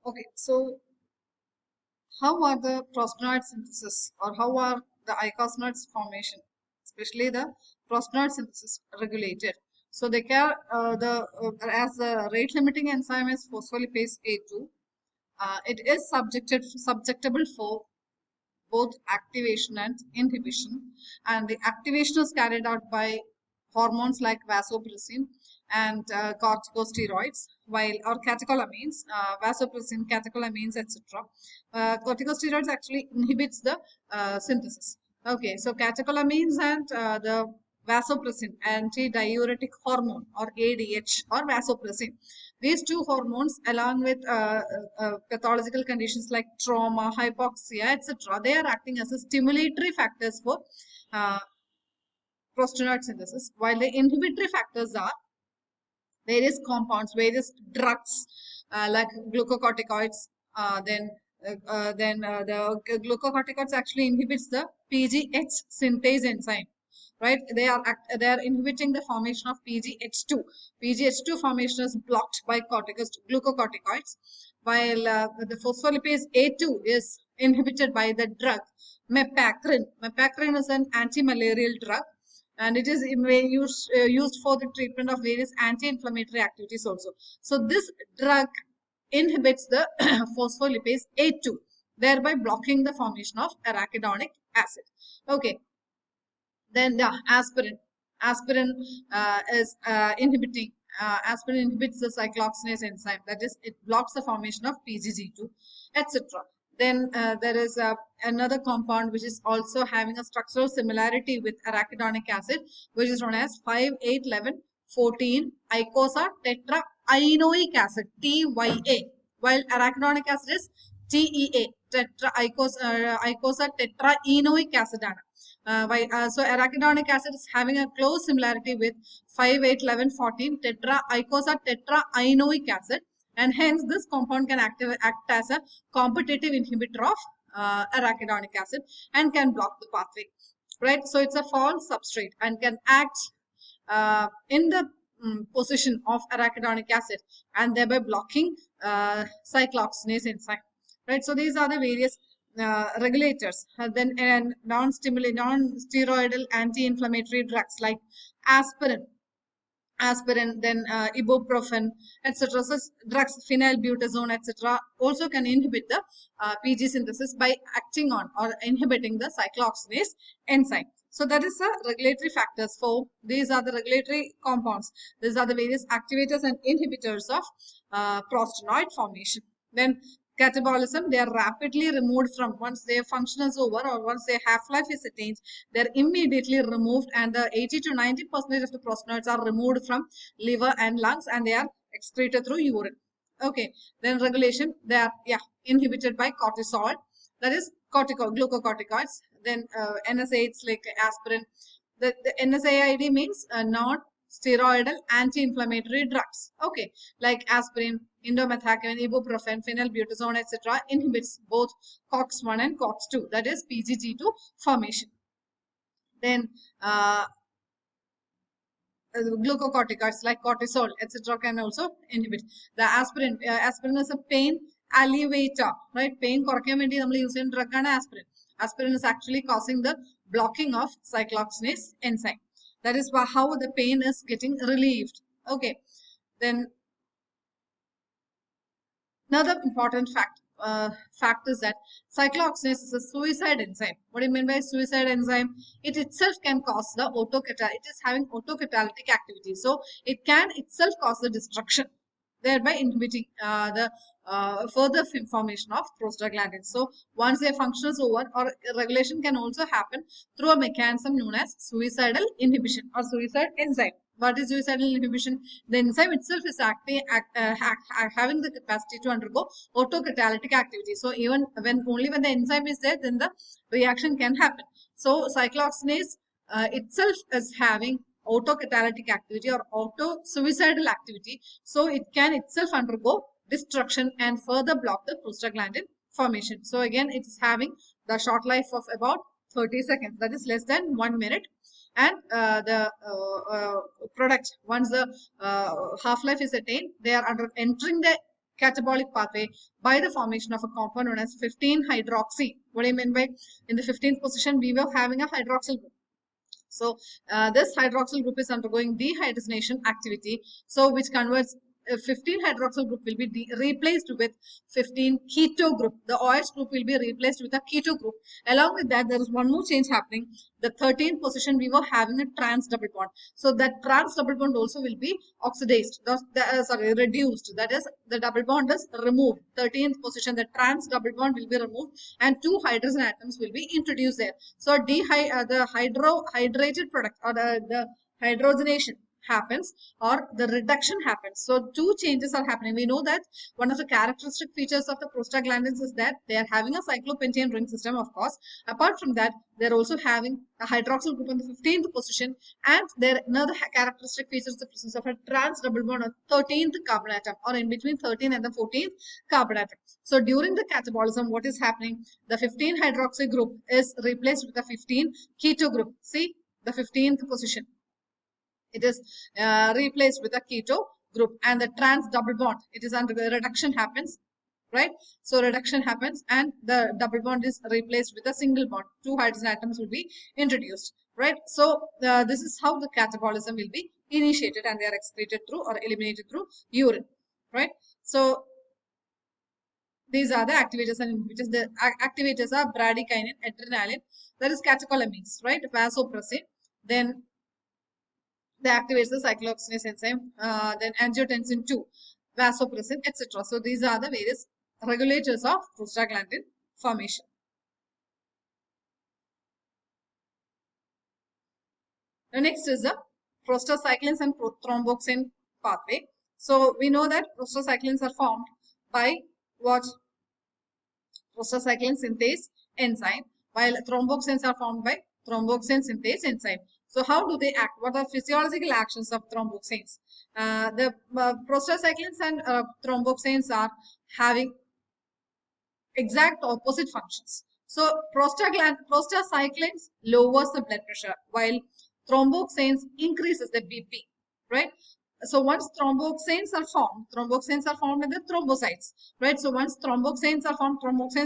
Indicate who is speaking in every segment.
Speaker 1: Okay, so how are the prostanoid synthesis or how are the icosanoids formation, especially the prostanoid synthesis regulated? So they can as the rate limiting enzyme is phospholipase A2, it is subjectable for both activation and inhibition. And the activation is carried out by hormones like vasopressin and corticosteroids, while or catecholamines, vasopressin, catecholamines, etc. Corticosteroids actually inhibits the synthesis. Okay, so catecholamines and the vasopressin, antidiuretic hormone or ADH or vasopressin. These two hormones, along with pathological conditions like trauma, hypoxia, etc., they are acting as a stimulatory factors for uh, prostanoid synthesis, while the inhibitory factors are various compounds, various drugs like glucocorticoids. The glucocorticoids actually inhibits the PGH synthase enzyme, right? They are inhibiting the formation of PGH2. PGH2 formation is blocked by glucocorticoids, while the phospholipase A2 is inhibited by the drug mepacrin. Mepacrin is an anti-malarial drug, and it is used for the treatment of various anti-inflammatory activities also. So this drug inhibits the phospholipase A2, thereby blocking the formation of arachidonic acid. Okay, then the aspirin is inhibiting aspirin inhibits the cyclooxygenase enzyme, that is it blocks the formation of pgg2, etc. Then there is another compound which is also having a structural similarity with arachidonic acid, which is known as 5,8,11,14 icosa tetraionoic acid, TYA, while arachidonic acid is TEA, icosa tetraenoic acid. So arachidonic acid is having a close similarity with 5,8,11,14 icosa tetraionoic acid, and hence this compound can act as a competitive inhibitor of arachidonic acid and can block the pathway, right? So it's a false substrate and can act in the position of arachidonic acid and thereby blocking cyclooxygenase enzyme, right? So these are the various regulators. Then non-steroidal anti-inflammatory drugs like aspirin, then ibuprofen, etc. So drugs, phenylbutazone, etc., also can inhibit the PG synthesis by acting on or inhibiting the cyclooxygenase enzyme. So that is the regulatory factors for these are the regulatory compounds. These are the various activators and inhibitors of prostanoid formation. Then catabolism, they are rapidly removed from once their function is over or once their half-life is attained, they're immediately removed, and the 80 to 90% of the prostanoids are removed from liver and lungs and they are excreted through urine. Okay, then regulation, they are inhibited by cortisol, that is glucocorticoids. Then NSAIDs like aspirin. The NSAID means non-steroidal anti-inflammatory drugs. Okay, like aspirin, indomethacin, ibuprofen, phenylbutazone, etc. inhibits both COX-1 and COX-2, that is PGG2 formation. Then glucocorticoids like cortisol, etc. can also inhibit. The aspirin. Aspirin is a pain alleviator, right? Pain കുറയ്ക്കാൻ വേണ്ടി നമ്മൾ use ചെയ്യുന്ന drug ആണ് aspirin. Aspirin is actually causing the blocking of cyclooxygenase enzyme. That is how the pain is getting relieved. Okay, then another important fact is that cyclooxygenase is a suicide enzyme. What do you mean by suicide enzyme? It itself can cause the it is having autocatalytic activity. So it can itself cause the destruction, thereby inhibiting the further formation of prostaglandins. So once their function is over, or regulation can also happen through a mechanism known as suicidal inhibition or suicide enzyme. What is suicidal inhibition? The enzyme itself is having the capacity to undergo autocatalytic activity. So even only when the enzyme is there, then the reaction can happen. So cyclooxygenase itself is having autocatalytic activity or auto-suicidal activity. So it can itself undergo destruction and further block the prostaglandin formation. So again, it is having the short life of about 30 seconds, that is less than 1 minute. And the product, once the half-life is attained, they are entering the catabolic pathway by the formation of a compound known as 15-hydroxy. What do you mean by in the 15th position we were having a hydroxyl group? So this hydroxyl group is undergoing dehydrogenation activity, so which converts 15 hydroxyl group will be replaced with 15 keto group. The OH group will be replaced with a keto group. Along with that, there is one more change happening. The 13th position we were having a trans double bond. So that trans double bond also will be oxidized. Reduced. That is, the double bond is removed. 13th position, the trans double bond will be removed, and 2 hydrogen atoms will be introduced there. So the hydrated product, or the hydrogenation happens, or the reduction happens. So 2 changes are happening. We know that one of the characteristic features of the prostaglandins is that they are having a cyclopentane ring system, of course. Apart from that, they're also having a hydroxyl group in the 15th position, and their another characteristic feature is the presence of a trans double bond on 13th carbon atom, or in between 13 and the 14th carbon atom. So during the catabolism, what is happening? The 15 hydroxy group is replaced with the 15 keto group. See the 15th position. It is replaced with a keto group, and the trans double bond, it is under reduction happens, right? So reduction happens and the double bond is replaced with a single bond. 2 hydrogen atoms will be introduced, right? So this is how the catabolism will be initiated, and they are excreted through or eliminated through urine, right? So these are the activators and inhibitors. The activators are bradykinin, adrenaline, that is catecholamines, right? Vasopressin. Then the activates the cyclooxygenase enzyme, then angiotensin 2, vasopressin, etc. So these are the various regulators of prostaglandin formation. The next is the prostacyclins and thromboxane pathway. So we know that prostacyclins are formed by what? Prostacyclin synthase enzyme, while thromboxanes are formed by thromboxane synthase enzyme. So how do they act? What are physiological actions of thromboxanes? The prostacyclins and thromboxanes are having exact opposite functions. So prostacyclins lowers the blood pressure, while thromboxanes increases the BP, right? So once thromboxanes are formed in the thrombocytes, right? So once thromboxanes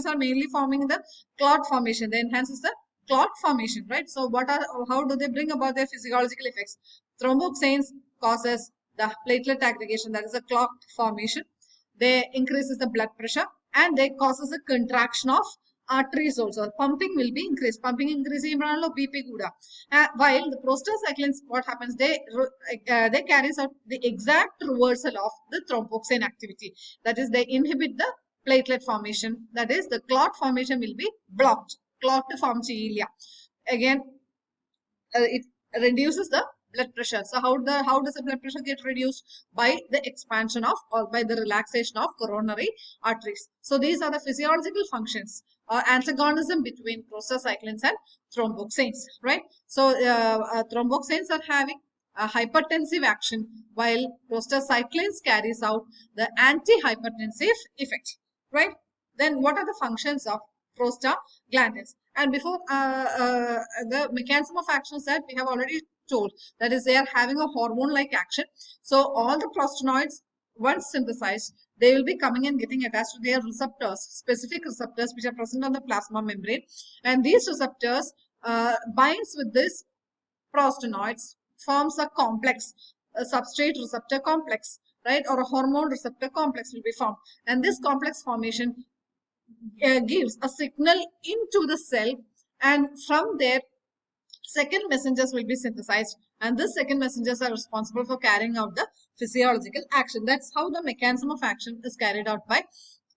Speaker 1: are mainly forming in the clot formation. They enhances the clot formation, right? So how do they bring about their physiological effects? Thromboxanes causes the platelet aggregation, that is a clot formation. They increases the blood pressure, and they causes a contraction of arteries also. Pumping will be increased. Pumping increasing BP kuda. While the prostacyclins, what happens? They carries out the exact reversal of the thromboxane activity. That is, they inhibit the platelet formation. That is, the clot formation will be blocked. Clot form cheyilla. Again, it reduces the blood pressure. So how does the blood pressure get reduced? By the expansion of, or by the relaxation of coronary arteries. So these are the physiological functions or antagonism between prostacyclins and thromboxanes, right? So thromboxanes are having a hypertensive action, while prostacyclins carries out the anti-hypertensive effect, right? Then what are the functions of prostaglandins? And before the mechanism of actions that we have already told, that is, they are having a hormone-like action. So all the prostanoids, once synthesized, they will be coming and getting attached to their receptors, specific receptors which are present on the plasma membrane, and these receptors binds with this prostanoids, forms a complex, a substrate receptor complex, right, or a hormone receptor complex will be formed, and this complex formation gives a signal into the cell, and from there second messengers will be synthesized, and the second messengers are responsible for carrying out the physiological action. That's how the mechanism of action is carried out by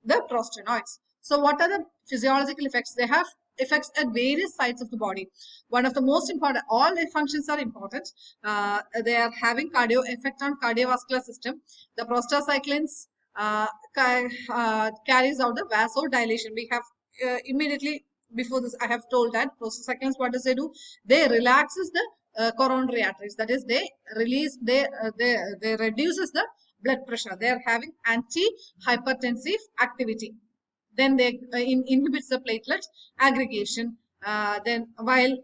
Speaker 1: the prostanoids. So what are the physiological effects? They have effects at various sites of the body. One of the most important, all their functions are important. They are having effect on cardiovascular system. The prostacyclins carries out the vasodilation. We have immediately before this I have told that prostacyclins, what does they do? They relaxes the coronary arteries. That is, they reduces the blood pressure. They are having anti-hypertensive activity. Then they inhibits the platelet aggregation. Then while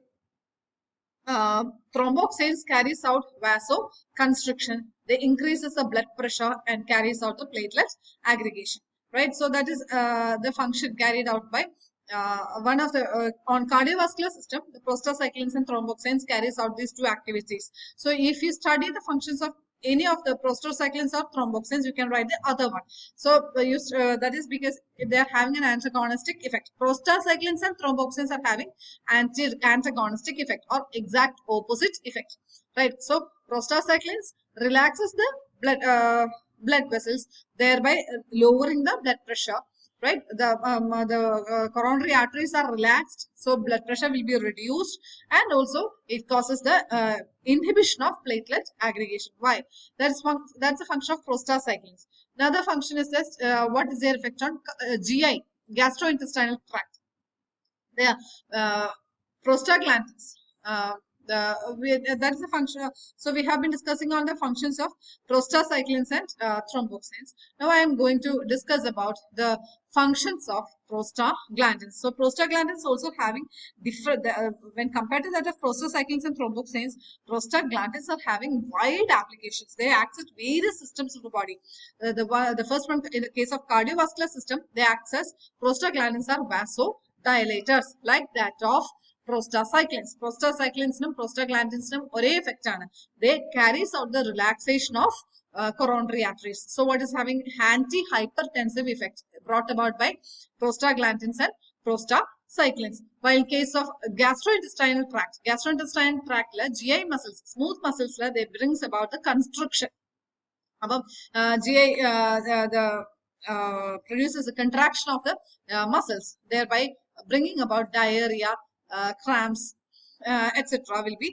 Speaker 1: thromboxanes carries out vasoconstriction. they increases the blood pressure and carries out the platelet aggregation, right? So that is the function carried out by one of the on cardiovascular system, the prostacyclins and thromboxanes carries out these two activities. So if you study the functions of any of the prostacyclins or thromboxanes, you can write the other one. So that is because they are having an antagonistic effect. Prostacyclins and thromboxanes are having antagonistic effect or exact opposite effect, right? So prostacyclins relaxes the blood vessels, thereby lowering the blood pressure, right? The coronary arteries are relaxed, so blood pressure will be reduced, and also it causes the inhibition of platelet aggregation. Why? That's a function of prostacyclins. Another function is just what is their effect on GI, gastrointestinal tract. They are prostaglandins. That is the function. So we have been discussing on the functions of prostacyclins and thromboxanes. Now I am going to discuss about the functions of prostaglandins. So prostaglandins also having different, when compared to that of prostacyclins and thromboxanes, prostaglandins are having wide applications. They access various systems of the body. The first one, in the case of cardiovascular system, they access prostaglandins are vasodilators like that of prostacyclins. Prostacyclins and prostaglandins ഒരേ effect ആണ്. They carries out the relaxation of coronary arteries. So what is having anti-hypertensive effect brought about by prostaglandins and prostacyclins. While in case of gastrointestinal tract, GI muscles, smooth muscles, they brings about the constriction. Above GI produces a contraction of the muscles, thereby bringing about diarrhea, cramps, etc. will be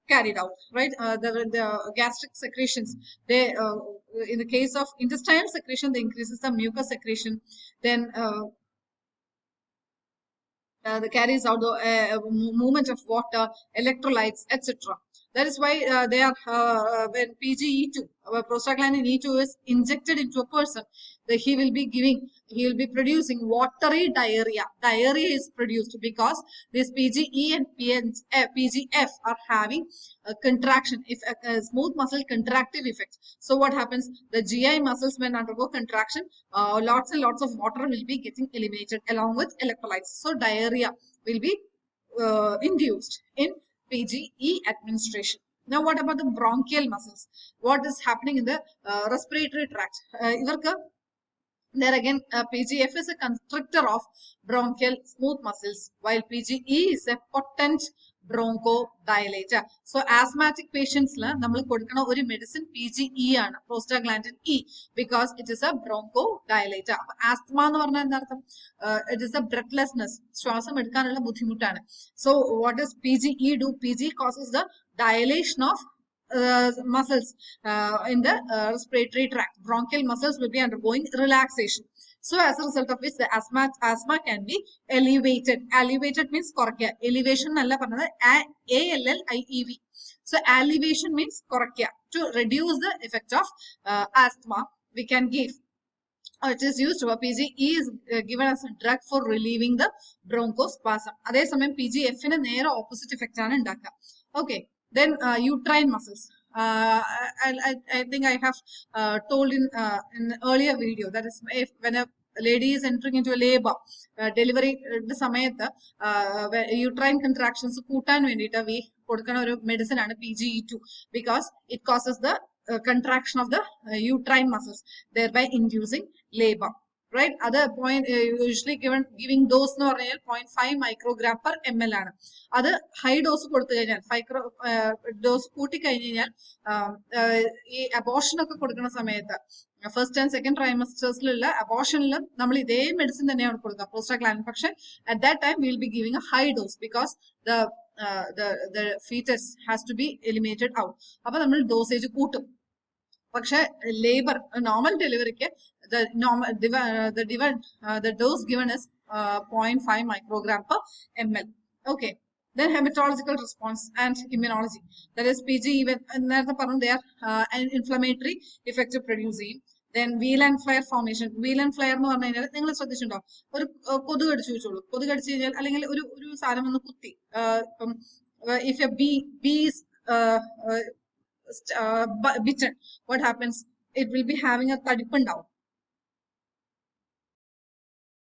Speaker 1: carried out, right? The gastric secretions, they in the case of intestinal secretion, they increases the mucus secretion, then the carries out the movement of water, electrolytes, etc. That is why they are when PGE2, prostaglandin E2 is injected into a person, he will be producing watery diarrhea. Diarrhea is produced because this PGE and PGF are having a contraction, if a smooth muscle contractive effect. So what happens? The GI muscles, when undergo contraction, lots and lots of water will be getting eliminated along with electrolytes. So diarrhea will be induced in PGE administration. Now, what about the bronchial muscles? What is happening in the respiratory tract? There again, PGF is a constrictor of bronchial smooth muscles, while PGE is a potent bronchodilator. So, asthmatic patients, we give medicine PGE, prostaglandin E, because it is a bronchodilator. Asthma, it is a breathlessness. So, what does PGE do? PGE causes the dilation of muscles in the respiratory tract. Bronchial muscles will be undergoing relaxation. So as a result of which the asthma can be elevated. Elevated means korkya. Elevation nalla parnada ALLIEV. So elevation means korkya. To reduce the effect of asthma, we can give. It is used. PGE is given as a drug for relieving the bronchospasm. Adhe samayam PGF ine nere opposite effect aanu undakka. Okay. Then uterine muscles. I think I have told in earlier video, that is when a lady is entering into a labor, delivery samayatha, uterine contractions കൂട്ടാൻ വേണ്ടിയിട്ട് we കൊടുക്കുന്ന ഒരു medicine ആണ് PGE2, because it causes the contraction of the uterine muscles, thereby inducing labor. Right? Other point usually giving dose no 0.5 microgram per ml ആണ്. അത് high dose കൊടുത്തു കഴിഞ്ഞാൽ dose കൂട്ടി കഴിഞ്ഞ് കഴിഞ്ഞാൽ ഈ അബോർഷൻ ഒക്കെ കൊടുക്കുന്ന സമയത്ത് ഫസ്റ്റ് ആൻഡ് സെക്കൻഡ് ട്രൈമസ്റ്റേഴ്സിലുള്ള അബോർഷനിൽ നമ്മൾ ഇതേ മെഡിസിൻ തന്നെയാണ് കൊടുക്കുക, പ്രോസ്റ്റാഗ്ലാൻഡിൻ. പക്ഷെ at that time will be giving A high dose because the fetus has to be eliminated out. അപ്പൊ നമ്മൾ ഡോസേജ് കൂട്ടും. പക്ഷെ ലേബർ നോർമൽ ഡെലിവറിക്ക് the dose given is 0.5 microgram per ml. Okay. Then hematological response and immunology. That is PGE, they are an inflammatory effect producing. Then wheel and flare formation. Wheel and flare എന്ന് പറഞ്ഞു കഴിഞ്ഞാൽ നിങ്ങൾ ശ്രദ്ധിച്ചിട്ടുണ്ടോ? ഒരു കൊതുക് കടിച്ചു വെച്ചോളൂ. കൊതുക് കടിച്ചു കഴിഞ്ഞാൽ അല്ലെങ്കിൽ ഒരു സാധനം ഒന്ന് കുത്തി, if a bee is bitten, what happens? It will be having a tadipundao.